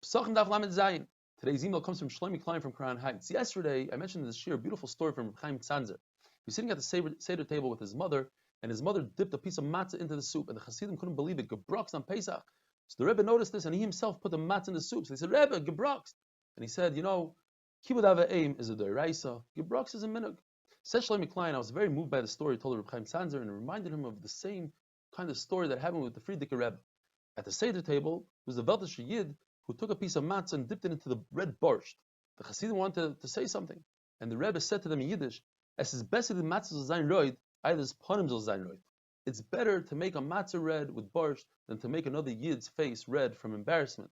Pesachim Daf Lamed Zayin. Today's email comes from Shlomi Klein from Crown Heights. Yesterday, I mentioned in this a beautiful story from Chaim Tzanzer. He was sitting at the Seder table with his mother, and his mother dipped a piece of matzah into the soup, and the Hasidim couldn't believe it. Gebrachs on Pesach. So the Rebbe noticed this, and he himself put the matzah in the soup. So they said, Rebbe, gebrachs. And he said, Kibud Ava Aim is a doiraisa. Gebrachs is a minhag. Said Shlomi Klein, I was very moved by the story told of Chaim Tzanzer, and it reminded him of the same kind of story that happened with the Frierdiker Rebbe. At the Seder table was the Veltische Yid who took a piece of matzah and dipped it into the red borscht. The Hasidim wanted to say something, and the Rebbe said to them in Yiddish, "Es ist besser die matzah soll sein roid, either's panim soll sein roid." It's better to make a matzah red with borscht than to make another Yid's face red from embarrassment.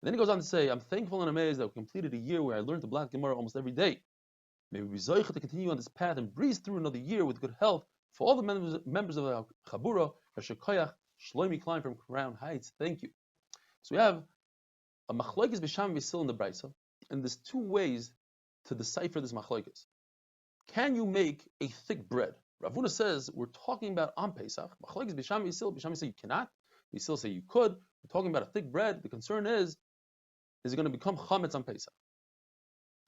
And then he goes on to say, I'm thankful and amazed that we completed a year where I learned the Black Gemara almost every day. May we be zoicha to continue on this path and breeze through another year with good health for all the members of the Chabura, Hashem Koyach, Shlomi Klein from Crown Heights. Thank you. So we have a machlokes b'sham v'sil in the brisa, and there's two ways to decipher this machlokes. Can you make a thick bread? Rav Huna says we're talking about on Pesach. Machlokes b'sham v'sil. B'sham say you cannot. V'sil say you could. We're talking about a thick bread. The concern is it going to become chametz on Pesach?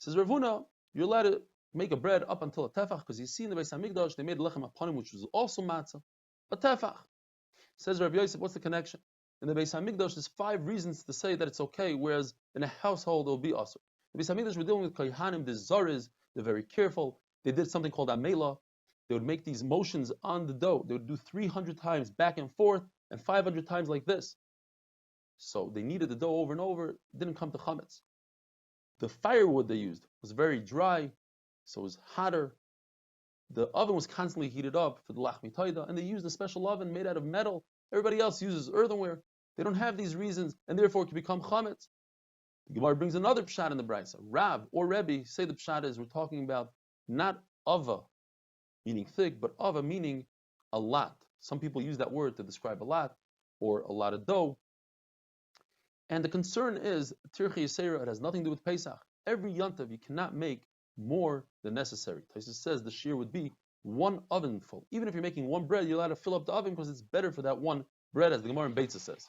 Says Rav Huna, you're allowed to make a bread up until a tefach, because you see in the Beis Hamikdash they made lechem apanim, which was also matzah, a tefach. Says Rabbi Yosef, what's the connection? In the Beis Hamikdash, there's 5 reasons to say that it's okay, whereas in a household it will be asur. The Beis Hamikdash, we're dealing with kohanim, the zaris, they're very careful. They did something called amela. They would make these motions on the dough. They would do 300 times back and forth, and 500 times like this. So they kneaded the dough over and over. It didn't come to chametz. The firewood they used was very dry, so it was hotter. The oven was constantly heated up for the lachmi taida, and they used a special oven made out of metal. Everybody else uses earthenware. They don't have these reasons, and therefore it can become chametz. The Gemara brings another pshat in the brisa. Rav or Rebbe say the pshat is we're talking about not ava, meaning thick, but ava meaning a lot. Some people use that word to describe a lot, or a lot of dough. And the concern is tirchi yisera. It has nothing to do with Pesach. Every yontav you cannot make more than necessary. Taisus says the shear would be 1 oven full. Even if you're making 1 bread, you're allowed to fill up the oven because it's better for that 1 bread, as the Gemara in Beitza says.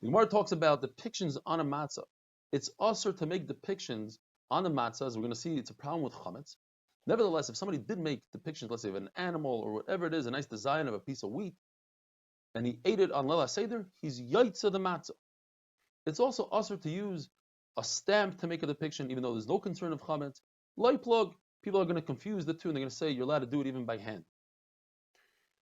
The Gemara talks about depictions on a matzah. It's usher to make depictions on the matzah, as we're going to see. It's a problem with chametz. Nevertheless, if somebody did make depictions, let's say of an animal or whatever it is, a nice design of a piece of wheat, and he ate it on Leila Seder, he's yaitza the matzah. It's also usher to use a stamp to make a depiction, even though there's no concern of chametz. Light plug, people are going to confuse the two, and they're going to say you're allowed to do it even by hand.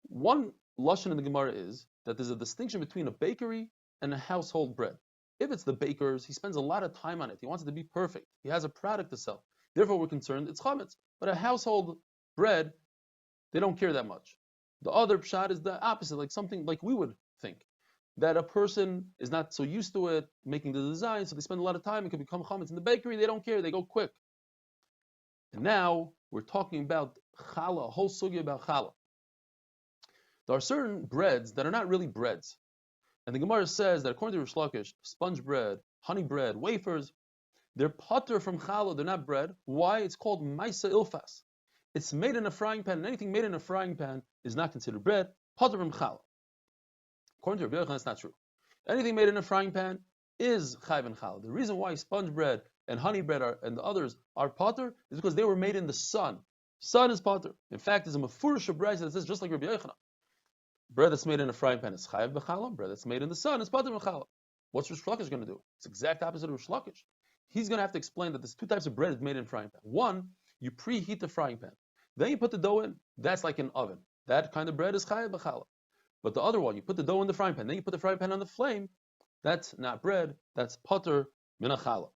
One lashon in the Gemara is that there's a distinction between a bakery and a household bread. If it's the baker's, he spends a lot of time on it. He wants it to be perfect. He has a product to sell. Therefore, we're concerned it's chametz. But a household bread, they don't care that much. The other pshat is the opposite, like something like we would think. That a person is not so used to it, making the design, so they spend a lot of time, it can become chametz. In the bakery, they don't care, they go quick. And now, we're talking about challah, a whole sugya about challah. There are certain breads that are not really breads. And the Gemara says that according to Rish Lakish, sponge bread, honey bread, wafers, they're pater from challah, they're not bread. Why? It's called maisa ilfas. It's made in a frying pan, and anything made in a frying pan is not considered bread, pater from challah. According to Rabbi Yochanan, that's not true. Anything made in a frying pan is chayv and challah. The reason why sponge bread and honey bread and the others are pater is because they were made in the sun. Sun is pater. In fact, there's a mefurish brayso that says just like Rabbi Yochanan. Bread that's made in a frying pan is chayv b'challah. Bread that's made in the sun is pater b'challah. What's Rish Lakish going to do? It's the exact opposite of Rish Lakish. He's going to have to explain that there's 2 types of bread made in a frying pan. One, you preheat the frying pan. Then you put the dough in. That's like an oven. That kind of bread is chayv b'challah. But the other one, you put the dough in the frying pan, then you put the frying pan on the flame, that's not bread, that's pater min challah.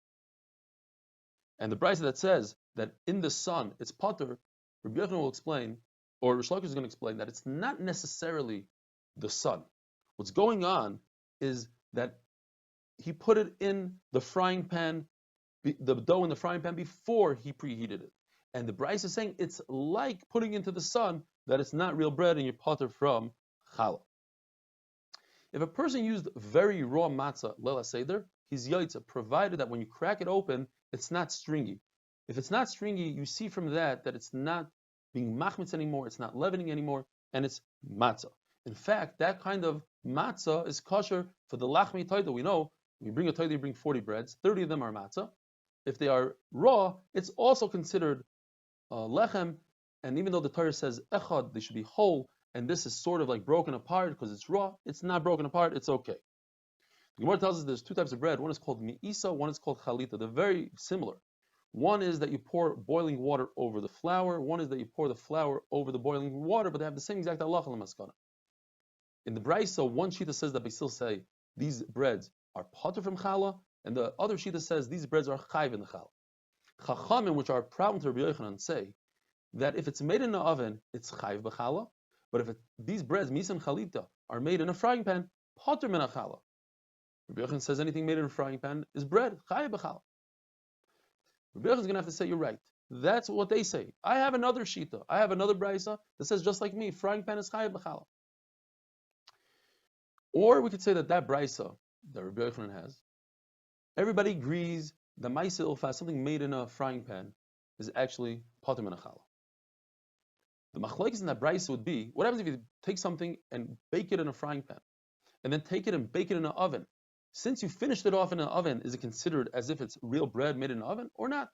And the brisa that says that in the sun it's pater, Rabbi Yochanan will explain, or Rish Lakish is going to explain, that it's not necessarily the sun. What's going on is that he put it in the frying pan, the dough in the frying pan before he preheated it. And the brisa is saying it's like putting into the sun that it's not real bread and you're pater from challah. If a person used very raw matzah, Leila Seder, he's yaitza, provided that when you crack it open, it's not stringy. If it's not stringy, you see from that it's not being machmitz anymore, it's not leavening anymore, and it's matzah. In fact, that kind of matzah is kosher for the lachmi taida. We know You bring a toida, you bring 40 breads, 30 of them are matzah. If they are raw, it's also considered lechem, and even though the Torah says echad, they should be whole, and this is sort of like broken apart because it's raw, it's not broken apart, it's okay. The Gemara tells us there's two types of bread. One is called mi'isa, one is called chalita. They're very similar. One is that you pour boiling water over the flour. One is that you pour the flour over the boiling water, but they have the same exact halacha l'maskana. In the Brisa, one shita says that they still say these breads are potter from challah, and the other shita says these breads are chayv in the challah. Chachamim, which are problem to Rabbi Yochanan, say that if it's made in the oven, it's chayv b'challah, but if these breads, misa and chalita, are made in a frying pan, potter min challah. Rabbi Yochanan says anything made in a frying pan is bread, chayv b'challah. Rabbi Yochanan is going to have to say, you're right. That's what they say. I have another shita. I have another brisa that says just like me, frying pan is chayv b'challah. Or we could say that brisa that Rabbi Yochanan has, everybody agrees that ma'aseh ilfas, something made in a frying pan, is actually potter min challah. The machlokes in that brisa would be, what happens if you take something and bake it in a frying pan, and then take it and bake it in an oven? Since you finished it off in an oven, is it considered as if it's real bread made in an oven or not?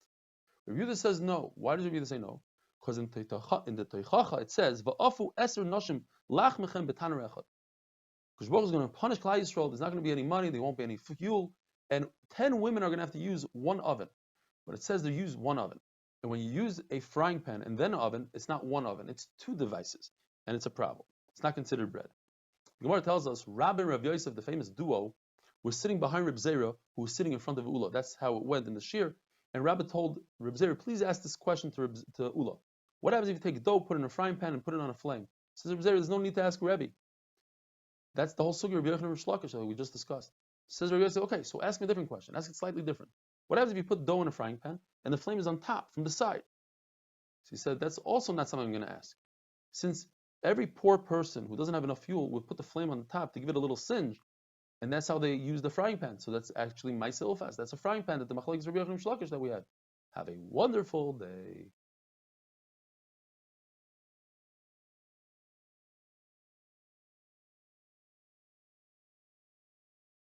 Rabbi Yehuda says no. Why does Rabbi Yehuda say no? Because in the Toichacha it says, "Va'afu eser noshim lach mechem b'taner echad." Because Baruch is going to punish Klal Yisrael. There's not going to be any money. There won't be any fuel, and 10 women are going to have to use one oven. But it says they use one oven. And when you use a frying pan and then an oven, it's not one oven. It's two devices, and it's a problem. It's not considered bread. The Gemara tells us Rabbi and Rav Yosef, the famous duo, was sitting behind Reb Zera, who was sitting in front of Ula. That's how it went in the shir. And Rabbi told Reb Zera, please ask this question to Ula. What happens if you take dough, put it in a frying pan, and put it on a flame? Says Reb Zera, there's no need to ask Rebbe. That's the whole sugya of Rabbi Yochanan and Rish Lakish that we just discussed. Says Rabbi Yosef, okay, so ask me a different question. Ask it slightly different. What happens if you put dough in a frying pan, and the flame is on top, from the side? So he said, that's also not something I'm going to ask. Since every poor person who doesn't have enough fuel would put the flame on the top to give it a little singe, and that's how they use the frying pan. So that's actually ma'aseh ilfas. That's a frying pan that the machlokes Rabbi Yochanan and Rish Lakish that we had. Have a wonderful day.